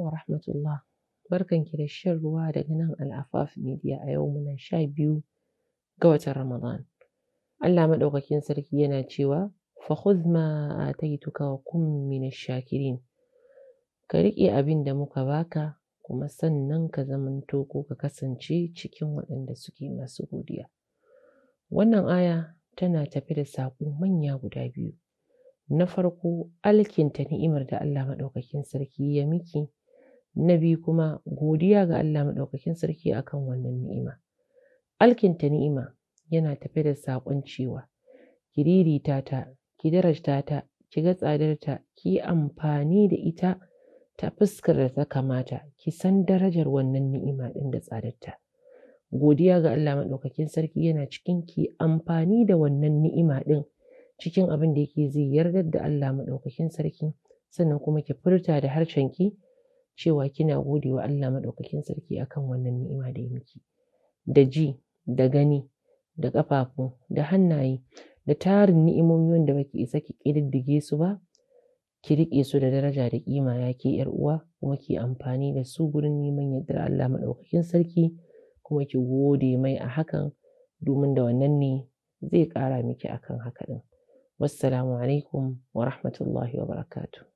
wa rahmatullah. Barkanki da shan ruwa daga nan Al-Afaf Media a yau muna 12 ga watan Ramadan. Allah maɗaukakin sarki yana cewa fa khudh ma ataituka wa kun minash shakirin. Ka riƙe abin da muka baka kuma sannan ka zamanto ko ka kasance cikin waɗanda suke masu godiya. Wannan aya tana tafe da saƙo manya guda biyu. Na farko alkinta ni'imar da Allah maɗaukakin sarki ya miki, na biyu kuma godiya ga Allah maɗaukakin sarki akan wannan ni'ima. Alkinta ni'ima yana tafe da saƙon cewa ki ririta ta, ki darajta ta, ki ga tsadarta, ki yi amfani da ita ta fuskar da ta kamata, ki san darajar wannan ni'ima ɗin da tsadarta. Godiya ga Allah maɗaukakin sarki yana cikin ki amfani da wannan ni'ima ɗin cikin abin da yake zai yardar da Allah maɗaukakin sarki, sannan kuma ki furta da harshenki cewa kina gode wa Allah maɗaukakin sarki akan wannan ni'ima da ya miki. Da ji, da gani, da ƙafafu, da hannaye, da tarin ni'imomi wanda baki isa ki ƙididdige su ba, ki riƙe su da daraja da ƙima ya ke ‘yar uwa, kuma ki amfani da su gurin neman yardar Allah maɗaukakin sarki, kuma ki gode mai a hakan, domin da wannan ne zai ƙara miki akan haka ɗin. Wassalamu alaikum wa rahmatullahi wa barakatuh.